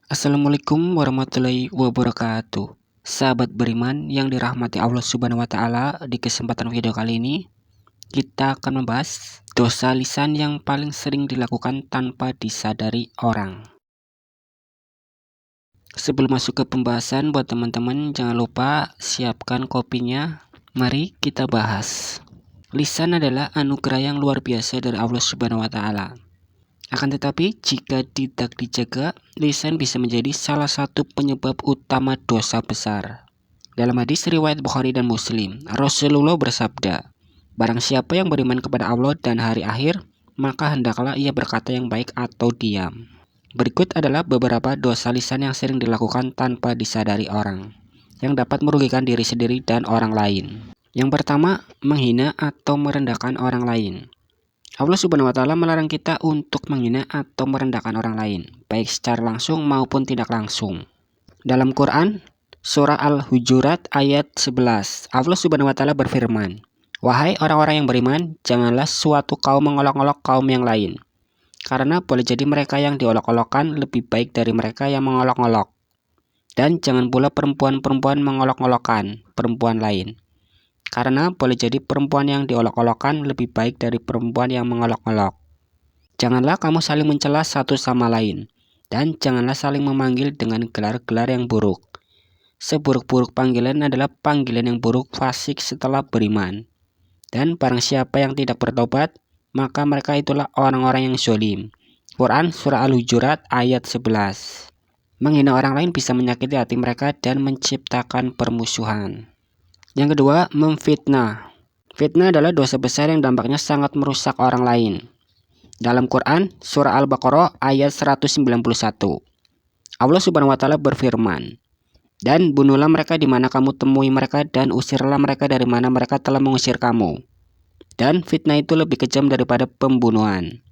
Assalamualaikum warahmatullahi wabarakatuh. Sahabat beriman yang dirahmati Allah Subhanahu wa taala, di kesempatan video kali ini kita akan membahas dosa lisan yang paling sering dilakukan tanpa disadari orang. Sebelum masuk ke pembahasan, buat teman-teman jangan lupa siapkan kopinya. Mari kita bahas. Lisan adalah anugerah yang luar biasa dari Allah Subhanahu wa taala. Akan tetapi, jika tidak dijaga, lisan bisa menjadi salah satu penyebab utama dosa besar. Dalam hadis riwayat Bukhari dan Muslim, Rasulullah bersabda, "Barang siapa yang beriman kepada Allah dan hari akhir, maka hendaklah ia berkata yang baik atau diam." Berikut adalah beberapa dosa lisan yang sering dilakukan tanpa disadari orang, yang dapat merugikan diri sendiri dan orang lain. Yang pertama, menghina atau merendahkan orang lain. Allah Subhanahu wa taala melarang kita untuk menghina atau merendahkan orang lain, baik secara langsung maupun tidak langsung. Dalam Quran, surah Al-Hujurat ayat 11, Allah Subhanahu wa taala berfirman, "Wahai orang-orang yang beriman, janganlah suatu kaum mengolok-olok kaum yang lain, karena boleh jadi mereka yang diolok-olokkan lebih baik dari mereka yang mengolok-olok. Dan jangan pula perempuan-perempuan mengolok-olokkan perempuan lain, karena boleh jadi perempuan yang diolok-olokkan lebih baik dari perempuan yang mengolok-olok. Janganlah kamu saling mencela satu sama lain, dan janganlah saling memanggil dengan gelar-gelar yang buruk. Seburuk-buruk panggilan adalah panggilan yang buruk fasik setelah beriman. Dan barang siapa yang tidak bertobat, maka mereka itulah orang-orang yang zalim." Quran surah Al-Hujurat ayat 11. Menghina orang lain bisa menyakiti hati mereka dan menciptakan permusuhan. Yang kedua, memfitnah. Fitnah adalah dosa besar yang dampaknya sangat merusak orang lain. Dalam Quran, surah Al-Baqarah ayat 191, Allah Subhanahu wa taala berfirman, "Dan bunuhlah mereka di mana kamu temui mereka, dan usirlah mereka dari mana mereka telah mengusir kamu. Dan fitnah itu lebih kejam daripada pembunuhan.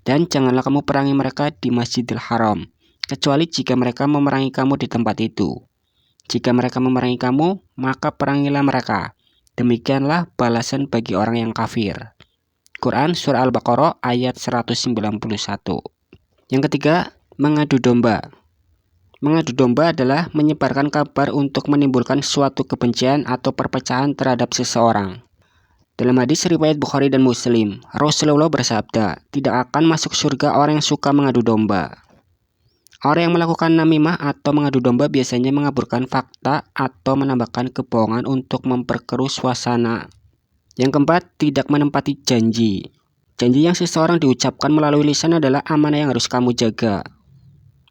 Dan janganlah kamu perangi mereka di Masjidil Haram, kecuali jika mereka memerangi kamu di tempat itu. Jika mereka memerangi kamu, maka perangilah mereka. Demikianlah balasan bagi orang yang kafir." Quran surah Al-Baqarah ayat 191. Yang ketiga, mengadu domba. Mengadu domba adalah menyebarkan kabar untuk menimbulkan suatu kebencian atau perpecahan terhadap seseorang. Dalam hadis riwayat Bukhari dan Muslim, Rasulullah bersabda, "Tidak akan masuk surga orang yang suka mengadu domba." Orang yang melakukan namimah atau mengadu domba biasanya mengaburkan fakta atau menambahkan kebohongan untuk memperkeruh suasana. Yang keempat, tidak menempati janji. Janji yang seseorang diucapkan melalui lisan adalah amanah yang harus kamu jaga.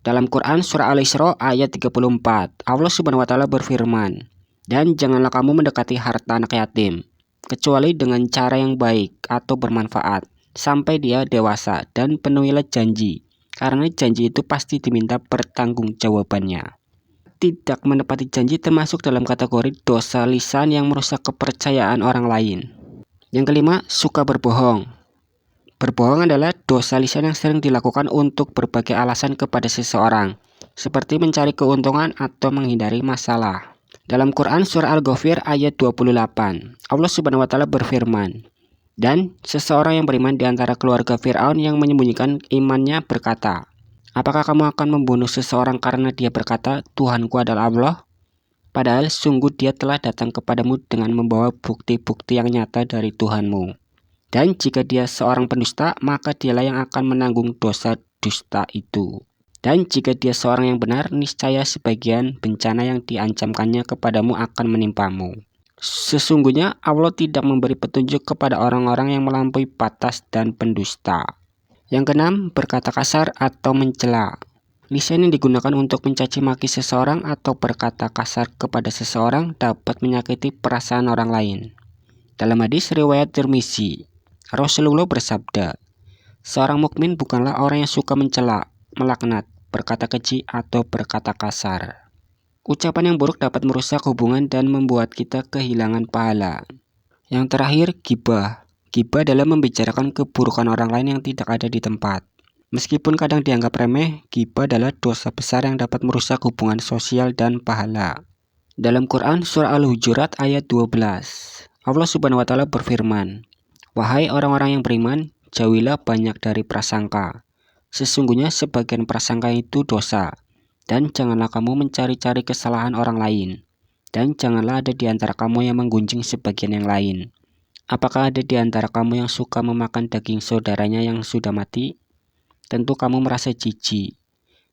Dalam Quran surah Al-Isra ayat 34, Allah Subhanahu wa taala berfirman, "Dan janganlah kamu mendekati harta anak yatim, kecuali dengan cara yang baik atau bermanfaat, sampai dia dewasa, dan penuhilah janji, karena janji itu pasti diminta pertanggungjawabannya." Tidak menepati janji termasuk dalam kategori dosa lisan yang merusak kepercayaan orang lain. Yang kelima, suka berbohong. Berbohong adalah dosa lisan yang sering dilakukan untuk berbagai alasan kepada seseorang, seperti mencari keuntungan atau menghindari masalah. Dalam Quran surah Al-Ghafir ayat 28, Allah Subhanahu wa taala berfirman, "Dan seseorang yang beriman di antara keluarga Fir'aun yang menyembunyikan imannya berkata, apakah kamu akan membunuh seseorang karena dia berkata, Tuhanku adalah Allah? Padahal sungguh dia telah datang kepadamu dengan membawa bukti-bukti yang nyata dari Tuhanmu. Dan jika dia seorang pendusta, maka dialah yang akan menanggung dosa dusta itu. Dan jika dia seorang yang benar, niscaya sebagian bencana yang diancamkannya kepadamu akan menimpamu. Sesungguhnya Allah tidak memberi petunjuk kepada orang-orang yang melampaui batas dan pendusta." Yang keenam, berkata kasar atau mencela. Lisan yang digunakan untuk mencaci maki seseorang atau berkata kasar kepada seseorang dapat menyakiti perasaan orang lain. Dalam hadis riwayat Tirmizi, Rasulullah bersabda, "Seorang mukmin bukanlah orang yang suka mencela, melaknat, berkata keji, atau berkata kasar." Ucapan yang buruk dapat merusak hubungan dan membuat kita kehilangan pahala. Yang terakhir, ghibah. Ghibah adalah membicarakan keburukan orang lain yang tidak ada di tempat. Meskipun kadang dianggap remeh, ghibah adalah dosa besar yang dapat merusak hubungan sosial dan pahala. Dalam Quran surah Al-Hujurat ayat 12, Allah Subhanahu wa taala berfirman, "Wahai orang-orang yang beriman, jauhilah banyak dari prasangka. Sesungguhnya sebagian prasangka itu dosa, Dan janganlah kamu mencari-cari kesalahan orang lain. Dan janganlah ada di antara kamu yang menggunjing sebagian yang lain. Apakah ada di antara kamu yang suka memakan daging saudaranya yang sudah mati? Tentu kamu merasa jijik.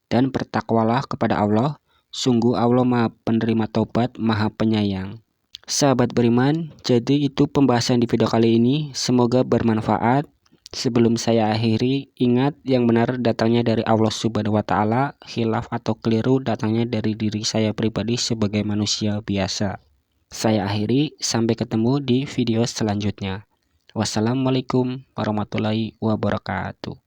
Dan bertakwalah kepada Allah. Sungguh Allah Maha Penerima Taubat, Maha Penyayang. Sahabat beriman, jadi itu pembahasan di video kali ini. Semoga bermanfaat. Sebelum saya akhiri, ingat yang benar datangnya dari Allah Subhanahu wa Ta'ala, khilaf atau keliru datangnya dari diri saya pribadi sebagai manusia biasa. Saya akhiri, sampai ketemu di video selanjutnya. Wassalamualaikum warahmatullahi wabarakatuh.